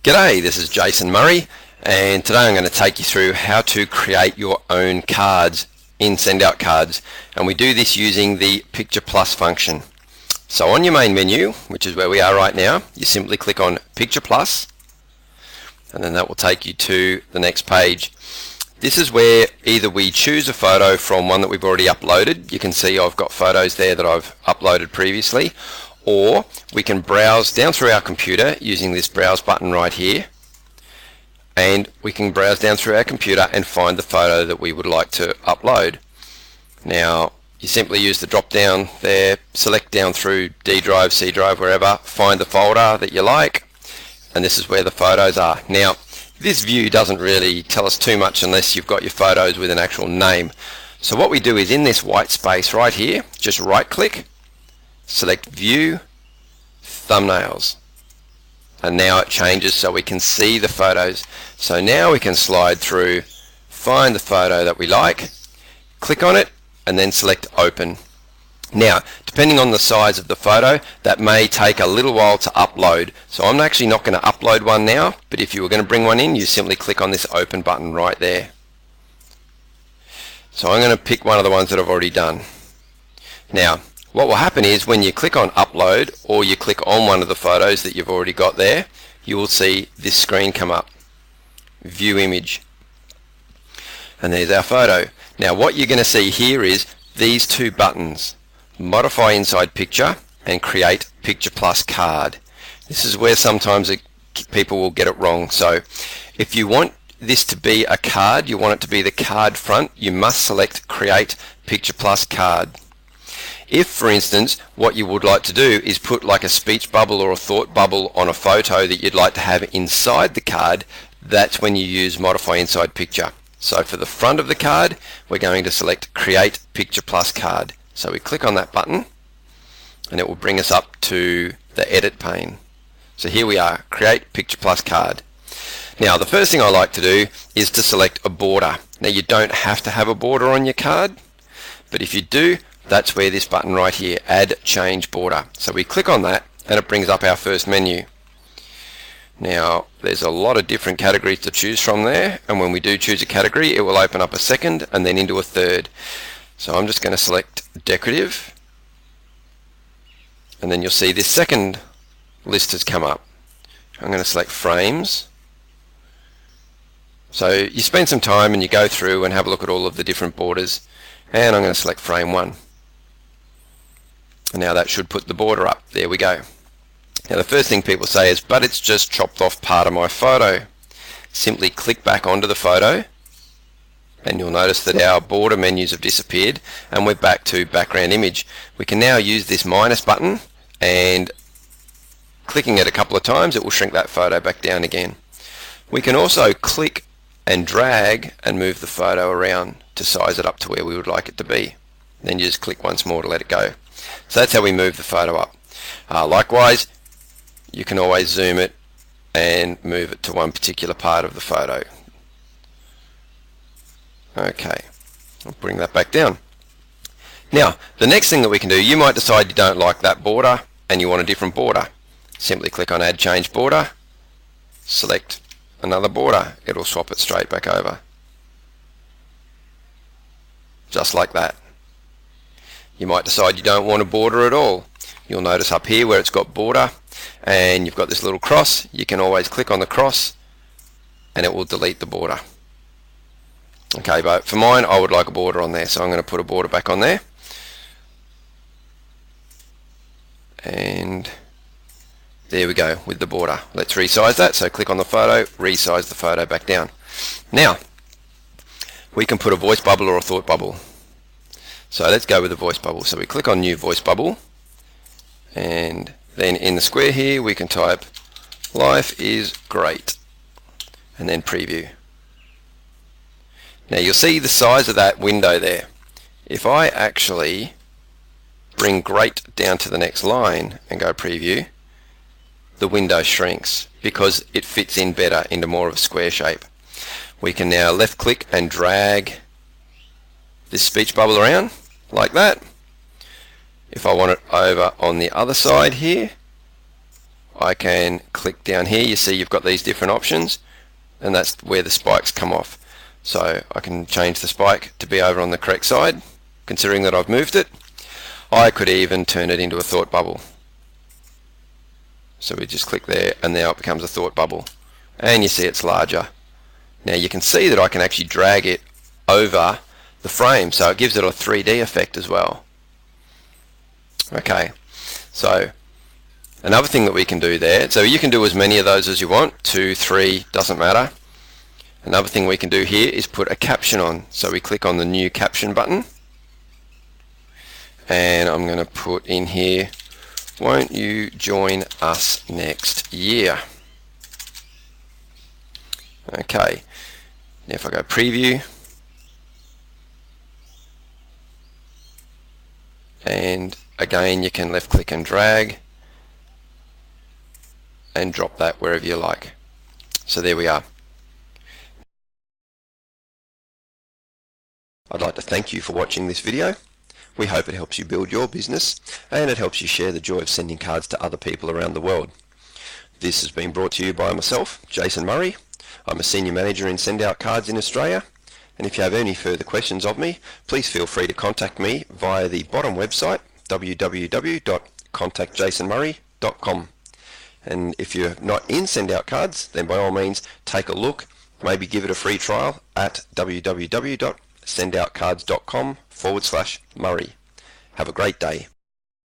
G'day, this is Jason Murray, and today I'm going to take you through how to create your own cards in Sendout Cards, and we do this using the Picture Plus function. So on your main menu, which is where we are right now, you simply click on Picture Plus, and then that will take you to the next page. This is where either we choose a photo from one that we've already uploaded. You can see I've got photos there that I've uploaded previously, or we can browse down through our computer using this browse button right here, and we can browse down through our computer and find the photo that we would like to upload. Now you simply use the drop down there, select down through D drive, C drive, wherever, find the folder that you like, and this is where the photos are. Now this view doesn't really tell us too much unless you've got your photos with an actual name. So what we do is in this white space right here, just right click, select View, Thumbnails, and now it changes so we can see the photos. So now we can slide through, find the photo that we like, click on it, and then select Open. Now, depending on the size of the photo, that may take a little while to upload. So I'm actually not going to upload one now, but if you were going to bring one in, you simply click on this Open button right there. So I'm going to pick one of the ones that I've already done. Now, what will happen is when you click on Upload, or you click on one of the photos that you've already got there, you will see this screen come up, View Image, and there's our photo. Now what you're going to see here is these two buttons, Modify Inside Picture and Create Picture Plus Card. This is where sometimes people will get it wrong. So if you want this to be a card, you want it to be the card front, you must select Create Picture Plus Card. If, for instance, what you would like to do is put like a speech bubble or a thought bubble on a photo that you'd like to have inside the card, that's when you use Modify Inside Picture. So for the front of the card, we're going to select Create Picture Plus Card. So we click on that button, and it will bring us up to the Edit pane. So here we are, Create Picture Plus Card. Now the first thing I like to do is to select a border. Now you don't have to have a border on your card, but if you do, that's where this button right here, Add Change Border. So we click on that and it brings up our first menu. Now there's a lot of different categories to choose from there, and when we do choose a category it will open up a second and then into a third. So I'm just going to select Decorative, and then you'll see this second list has come up. I'm going to select Frames. So you spend some time and you go through and have a look at all of the different borders, and I'm going to select Frame 1. And now that should put the border up. There we go. Now the first thing people say is, but it's just chopped off part of my photo. Simply click back onto the photo and you'll notice that our border menus have disappeared and we're back to background image. We can now use this minus button, and clicking it a couple of times it will shrink that photo back down again. We can also click and drag and move the photo around to size it up to where we would like it to be. Then you just click once more to let it go. So that's how we move the photo up. Likewise, you can always zoom it and move it to one particular part of the photo. Okay, I'll bring that back down. Now, the next thing that we can do, you might decide you don't like that border and you want a different border. Simply click on Add Change Border, select another border. It'll swap it straight back over. Just like that. You might decide you don't want a border at all. You'll notice up here where it's got border and you've got this little cross, you can always click on the cross and it will delete the border. Okay, but for mine I would like a border on there, so I'm going to put a border back on there. And there we go with the border. Let's resize that. So click on the photo, resize the photo back down. Now we can put a voice bubble or a thought bubble. So let's go with the voice bubble. So we click on New Voice Bubble, and then in the square here we can type Life is great, and then preview. Now you'll see the size of that window there. If I actually bring great down to the next line and go preview, the window shrinks because it fits in better into more of a square shape. We can now left click and drag this speech bubble around like that. If I want it over on the other side here, I can click down here. You see you've got these different options, and that's where the spikes come off. So I can change the spike to be over on the correct side, considering that I've moved it. I could even turn it into a thought bubble. So we just click there, and now it becomes a thought bubble. And you see it's larger. Now you can see that I can actually drag it over the frame, so it gives it a 3D effect as well. Okay, so another thing that we can do there, so you can do as many of those as you want, 2, 3, doesn't matter. Another thing we can do here is put a caption on. So we click on the new caption button, and I'm going to put in here, won't you join us next year? Okay, now if I go preview, and again you can left click and drag and drop that wherever you like. So there we are. I'd like to thank you for watching this video. We hope it helps you build your business, and it helps you share the joy of sending cards to other people around the world. This has been brought to you by myself, Jason Murray. I'm a Senior Manager in Send Out Cards in Australia, and if you have any further questions of me, please feel free to contact me via the bottom website, www.contactjasonmurray.com. And if you're not in Send Out Cards, then by all means take a look, maybe give it a free trial at www.sendoutcards.com/Murray. Have a great day.